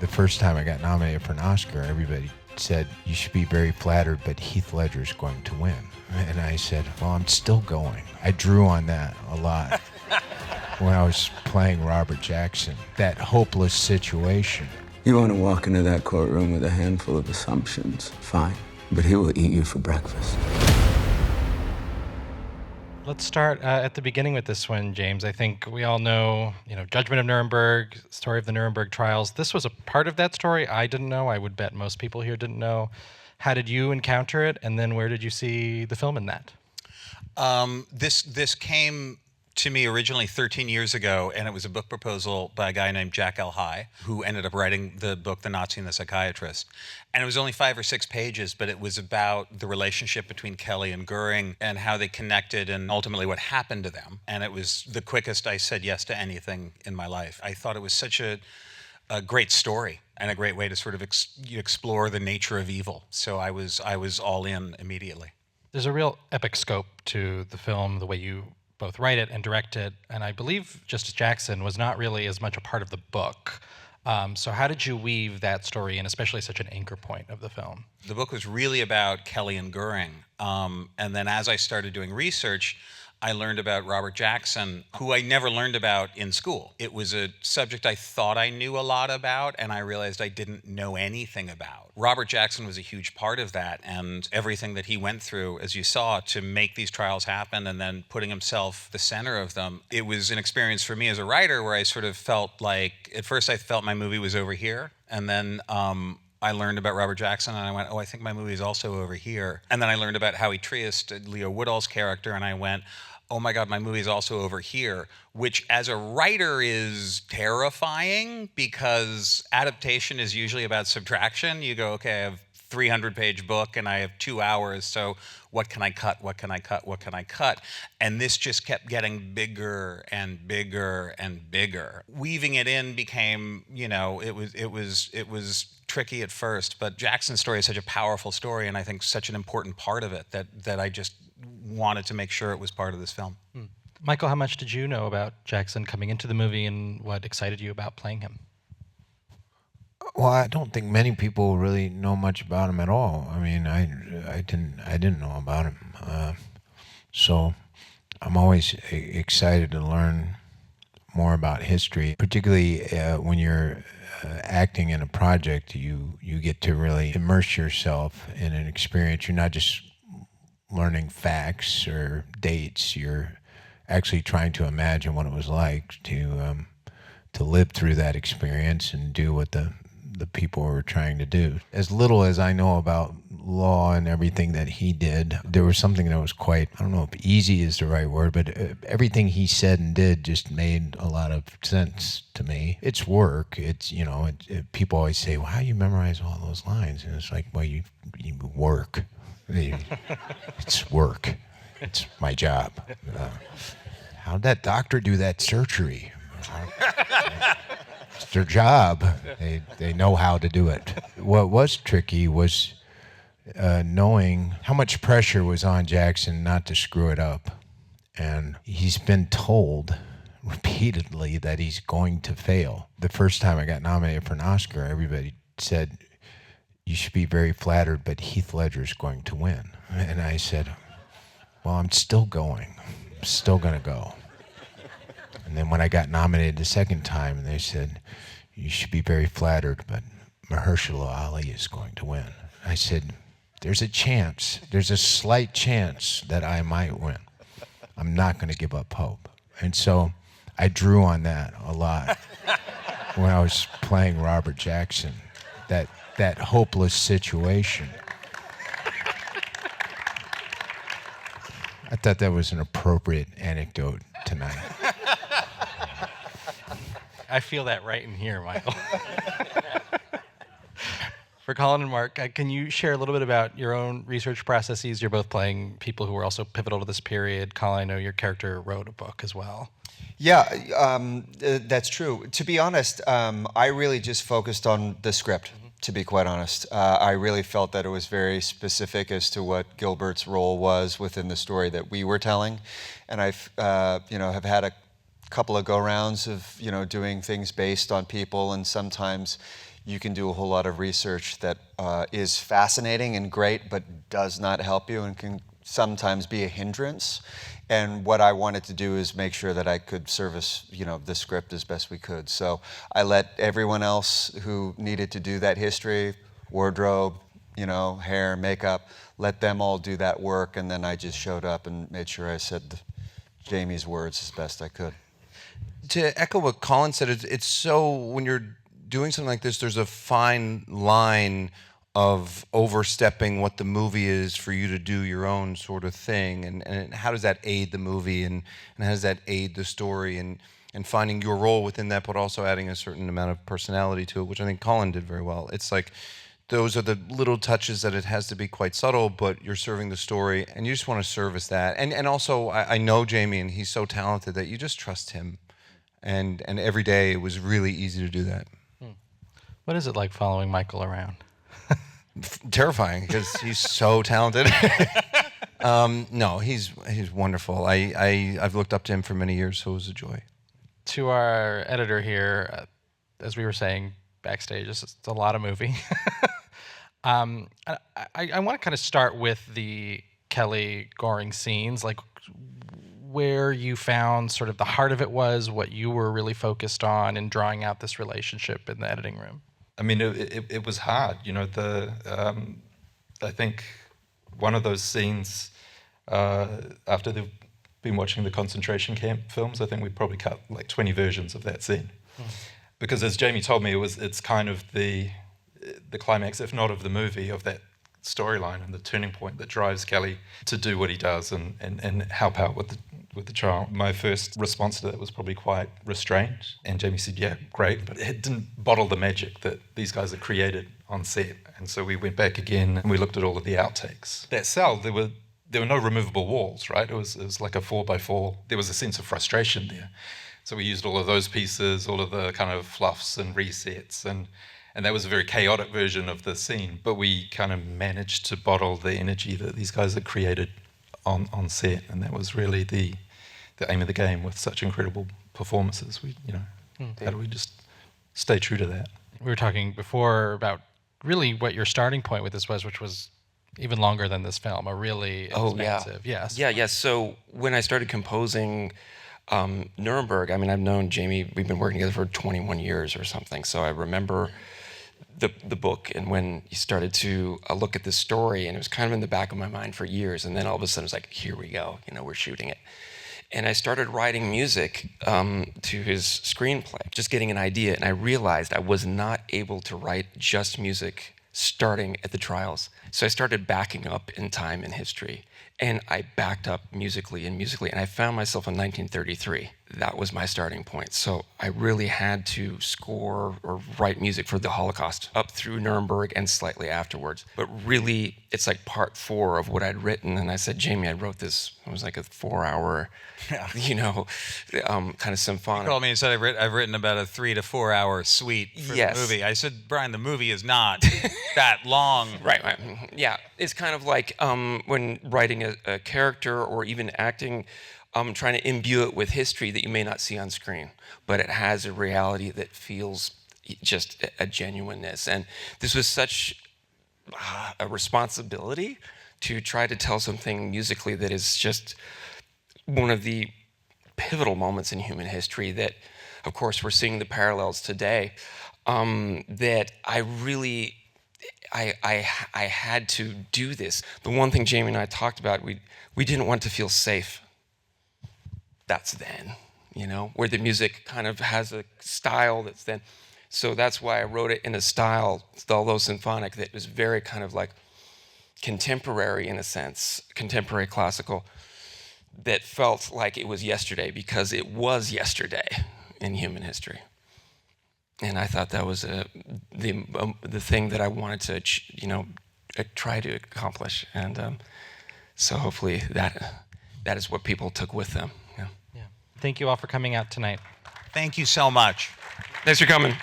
first time I got nominated for an Oscar, everybody said, you should be very flattered, but Heath Ledger's going to win. And I said, well, I'm still going. I drew on that a lot when I was playing Robert Jackson, that hopeless situation. You want to walk into that courtroom with a handful of assumptions, fine, but he will eat you for breakfast. Let's start at the beginning with this one, James. I think we all know, Judgment of Nuremberg, story of the Nuremberg trials. This was a part of that story I didn't know. I would bet most people here didn't know. How did you encounter it, and then where did you see the film in that? This came to me originally 13 years ago, and it was a book proposal by a guy named Jack L. High, who ended up writing the book The Nazi and the Psychiatrist. And it was only 5 or 6 pages, but it was about the relationship between Kelly and Goering and how they connected and ultimately what happened to them. And it was the quickest I said yes to anything in my life. I thought it was such a great story and a great way to sort of explore the nature of evil. So I was all in immediately. There's a real epic scope to the film, the way you both write it and direct it, and I believe Justice Jackson was not really as much a part of the book. So how did you weave that story in, especially such an anchor point of the film? The book was really about Kelly and Goering, and then as I started doing research, I learned about Robert Jackson, who I never learned about in school. It was a subject I thought I knew a lot about, and I realized I didn't know anything about. Robert Jackson was a huge part of that, and everything that he went through, as you saw, to make these trials happen and then putting himself the center of them. It was an experience for me as a writer where I sort of felt like, at first I felt my movie was over here, and then I learned about Robert Jackson, and I went, oh, I think my movie is also over here. And then I learned about Howie Triest, Leo Woodall's character, and I went, oh my God, my movie is also over here, which as a writer is terrifying because adaptation is usually about subtraction. You go, okay, I have a 300-page book and I have 2 hours, so what can I cut, what can I cut, what can I cut? And this just kept getting bigger and bigger and bigger. Weaving it in became, it was tricky at first, but Jackson's story is such a powerful story and I think such an important part of it that I just wanted to make sure it was part of this film. Michael, how much did you know about Jackson coming into the movie and what excited you about playing him? Well, I don't think many people really know much about him at all. I mean, I didn't know about him. So I'm always excited to learn more about history, particularly when you're acting in a project. You get to really immerse yourself in an experience. You're not just learning facts or dates. You're actually trying to imagine what it was like to live through that experience and do what the people were trying to do. As little as I know about law and everything that he did, there was something that was quite, I don't know if easy is the right word, but everything he said and did just made a lot of sense to me. It's work. It's, people always say, well, how do you memorize all those lines? And it's like, well, you work. It's work. It's my job. How did that doctor do that surgery? It's their job. They know how to do it. What was tricky was knowing how much pressure was on Jackson not to screw it up. And he's been told repeatedly that he's going to fail. The first time I got nominated for an Oscar, everybody said, you should be very flattered, but Heath Ledger's going to win. And I said, well, I'm still going. I'm still going to go. And then when I got nominated the second time, they said, you should be very flattered, but Mahershala Ali is going to win. I said, there's a chance. There's a slight chance that I might win. I'm not going to give up hope. And so I drew on that a lot when I was playing Robert Jackson, that hopeless situation. I thought that was an appropriate anecdote tonight. I feel that right in here, Michael. For Colin and Mark, can you share a little bit about your own research processes? You're both playing people who were also pivotal to this period. Colin, I know your character wrote a book as well. Yeah, that's true. To be honest, I really just focused on the script, to be quite honest. I really felt that it was very specific as to what Gilbert's role was within the story that we were telling. And I've, have had a couple of go-rounds of, doing things based on people, and sometimes, you can do a whole lot of research that is fascinating and great, but does not help you and can sometimes be a hindrance. And what I wanted to do is make sure that I could service, the script as best we could. So I let everyone else who needed to do that history, wardrobe, hair, makeup, let them all do that work, and then I just showed up and made sure I said Jamie's words as best I could. To echo what Colin said, it's so, when you're doing something like this, there's a fine line of overstepping what the movie is for you to do your own sort of thing, and how does that aid the movie, and how does that aid the story, and finding your role within that, but also adding a certain amount of personality to it, which I think Colin did very well. It's like, those are the little touches that it has to be quite subtle, but you're serving the story, and you just want to service that. And also, I know Jamie, and he's so talented that you just trust him, and every day it was really easy to do that. What is it like following Michael around? Terrifying, because he's so talented. No, he's wonderful. I've looked up to him for many years, so it was a joy. To our editor here, as we were saying backstage, it's a lot of movie. I want to kind of start with the Kelly Goring scenes, like where you found sort of the heart of it was, what you were really focused on in drawing out this relationship in the editing room. I mean, it was hard, I think one of those scenes, after they've been watching the concentration camp films, I think we probably cut like 20 versions of that scene. Because as Jamie told me, it's kind of the climax, if not of the movie, of that storyline and the turning point that drives Kelly to do what he does and help out with the child. My first response to that was probably quite restrained, and Jamie said, yeah, great, but it didn't bottle the magic that these guys had created on set. And so we went back again and we looked at all of the outtakes. That cell, there were no removable walls, right? It was like a 4x4. There was a sense of frustration there. So we used all of those pieces, all of the kind of fluffs and resets, and that was a very chaotic version of the scene, but we kind of managed to bottle the energy that these guys had created on set, and that was really the aim of the game with such incredible performances. How do we just stay true to that? We were talking before about really what your starting point with this was, which was even longer than this film, a really expansive. Yes. Yeah. So when I started composing Nuremberg, I mean, I've known Jamie, we've been working together for 21 years or something, so I remember the book, and when he started to look at this story, and it was kind of in the back of my mind for years, and then all of a sudden it was like, here we go, we're shooting it. And I started writing music to his screenplay, just getting an idea, and I realized I was not able to write just music starting at the trials. So I started backing up in time and history, and I backed up musically, and I found myself in 1933. That was my starting point. So I really had to score or write music for the Holocaust up through Nuremberg and slightly afterwards. But really, it's like part 4 of what I'd written. And I said, Jamie, I wrote this. It was like a 4-hour, kind of symphonic. You called me and said I've written about a 3 to 4 hour suite for the movie. I said, Brian, the movie is not that long. Right. Yeah, it's kind of like when writing a character or even acting, trying to imbue it with history that you may not see on screen, but it has a reality that feels just a genuineness. And this was such a responsibility to try to tell something musically that is just one of the pivotal moments in human history that, of course, we're seeing the parallels today, that I really... I had to do this. The one thing Jamie and I talked about, we didn't want to feel safe. That's then, where the music kind of has a style that's then. So that's why I wrote it in a style, although symphonic, that was very kind of like contemporary in a sense, contemporary classical, that felt like it was yesterday because it was yesterday in human history. And I thought that was the thing that I wanted to, try to accomplish. And so hopefully that is what people took with them. Yeah. Thank you all for coming out tonight. Thank you so much. Thanks for coming.